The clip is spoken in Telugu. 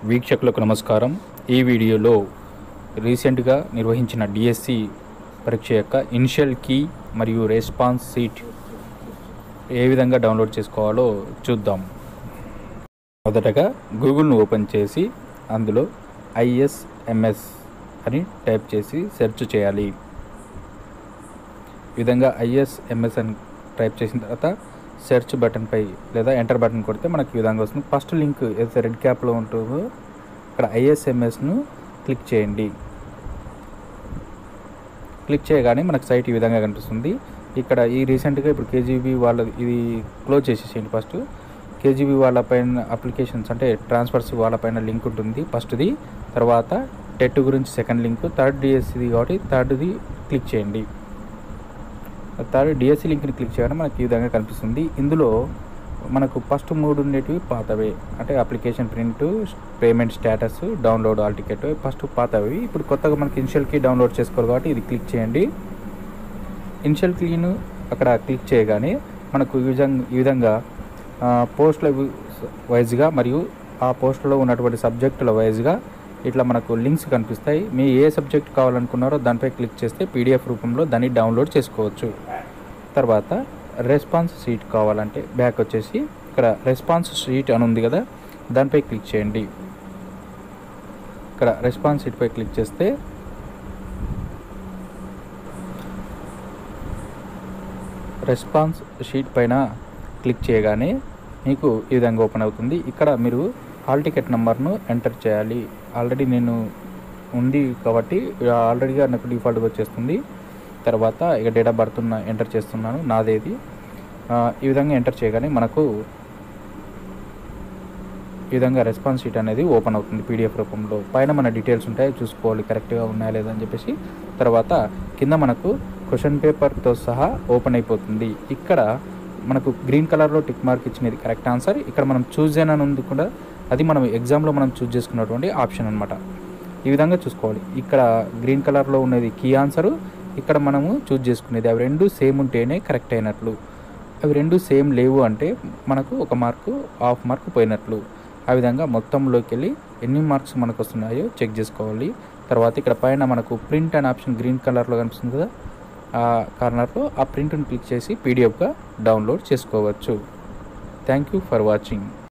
వీక్షకులకు నమస్కారం. ఈ వీడియోలో రీసెంట్గా నిర్వహించిన డిఎస్సి పరీక్ష యొక్క ఇనిషియల్ కీ మరియు రెస్పాన్స్ షీట్ ఏ విధంగా డౌన్లోడ్ చేసుకోవాలో చూద్దాం. మొదటగా గూగుల్ను ఓపెన్ చేసి అందులో ఐఎస్ఎంఎస్ అని టైప్ చేసి సెర్చ్ చేయాలి. ఈ విధంగా ఐఎస్ఎంఎస్ అని టైప్ చేసిన తర్వాత సెర్చ్ బటన్పై లేదా ఎంటర్ బటన్ కొడితే మనకి ఈ విధంగా వస్తుంది. ఫస్ట్ లింక్ ఏదైతే రెడ్ క్యాప్లో ఉంటుందో ఇక్కడ ఐఎస్ఎంఎస్ను క్లిక్ చేయండి. క్లిక్ చేయగానే మనకు సైట్ ఈ విధంగా కనిపిస్తుంది. ఇక్కడ ఈ రీసెంట్గా ఇప్పుడు కేజీబీ వాళ్ళ ఇది క్లోజ్ చేసేసేయండి. ఫస్ట్ కేజీబీ వాళ్ళపైన అప్లికేషన్స్ అంటే ట్రాన్స్ఫర్స్ వాళ్ళపైన లింక్ ఉంటుంది ఫస్ట్ది, తర్వాత టెట్ గురించి సెకండ్ లింక్, థర్డ్ డిఎస్సిది కాబట్టి థర్డ్ది క్లిక్ చేయండి. థర్డ్ డిఎస్సి లింక్ని క్లిక్ చేయగానే మనకి ఈ విధంగా కనిపిస్తుంది. ఇందులో మనకు ఫస్ట్ 3 ఉండేటివి పాతవే, అంటే application print, payment status, download all ticket first పాతవి. ఇప్పుడు కొత్తగా మనకి ఇనిషియల్ కీ డౌన్లోడ్ చేసుకోవాలి కాబట్టి ఇది క్లిక్ చేయండి. ఇనిషియల్ కీను అక్కడ క్లిక్ చేయగానే మనకు ఈ విధంగా పోస్టుల వైజ్గా మరియు ఆ పోస్టులో ఉన్నటువంటి సబ్జెక్టుల వైజ్గా ఇట్లా మనకు లింక్స్ కనిపిస్తాయి. మీ ఏ సబ్జెక్ట్ కావాలనుకున్నారో దానిపై క్లిక్ చేస్తే పీడిఎఫ్ రూపంలో దాన్ని డౌన్లోడ్ చేసుకోవచ్చు. తర్వాత రెస్పాన్స్ షీట్ కావాలంటే బ్యాక్ వచ్చేసి ఇక్కడ రెస్పాన్స్ షీట్ అని ఉంది కదా, దానిపై క్లిక్ చేయండి. ఇక్కడ రెస్పాన్స్ షీట్పై క్లిక్ చేస్తే రెస్పాన్స్ షీట్ పైన క్లిక్ చేయగానే మీకు ఈ విధంగా ఓపెన్ అవుతుంది. ఇక్కడ మీరు హాల్ టికెట్ నెంబర్ను ఎంటర్ చేయాలి. ఆల్రెడీ నేను ఉంది కాబట్టి ఆల్రెడీగా నాకు డిఫాల్ట్గా వచ్చేస్తుంది. తర్వాత ఇక డేట్ ఆఫ్ బర్త్ ఎంటర్ చేస్తున్నాను, నాదేది. ఈ విధంగా ఎంటర్ చేయగానే మనకు ఈ విధంగా రెస్పాన్స్ షీట్ అనేది ఓపెన్ అవుతుంది పీడిఎఫ్ రూపంలో. పైన మన డీటెయిల్స్ ఉంటాయి, చూసుకోవాలి కరెక్ట్గా ఉన్నాయా లేదా అని చెప్పేసి. తర్వాత కింద మనకు క్వశ్చన్ పేపర్తో సహా ఓపెన్ అయిపోతుంది. ఇక్కడ మనకు గ్రీన్ కలర్లో టిక్ మార్క్ ఇచ్చినది కరెక్ట్ ఆన్సర్. ఇక్కడ మనం చూజ్ అని ఉంది కూడా, అది మనం ఎగ్జామ్లో మనం చూజ్ చేసుకున్నటువంటి ఆప్షన్ అనమాట. ఈ విధంగా చూసుకోవాలి. ఇక్కడ గ్రీన్ కలర్లో ఉన్నది కీ ఆన్సరు, ఇక్కడ మనము చూజ్ చేసుకునేది. అవి రెండు సేమ్ ఉంటేనే కరెక్ట్ అయినట్లు. అవి రెండు సేమ్ లేవు అంటే మనకు 1 మార్కు, హాఫ్ మార్క్ పోయినట్లు. ఆ విధంగా మొత్తంలోకి వెళ్ళి ఎన్ని మార్క్స్ మనకు వస్తున్నాయో చెక్ చేసుకోవాలి. తర్వాత ఇక్కడ పైన మనకు ప్రింట్ అనే ఆప్షన్ గ్రీన్ కలర్లో కనిపిస్తుంది కదా, ఆ కార్నర్లో ఆ ప్రింట్ని క్లిక్ చేసి పీడిఎఫ్గా డౌన్లోడ్ చేసుకోవచ్చు. Thank you for watching.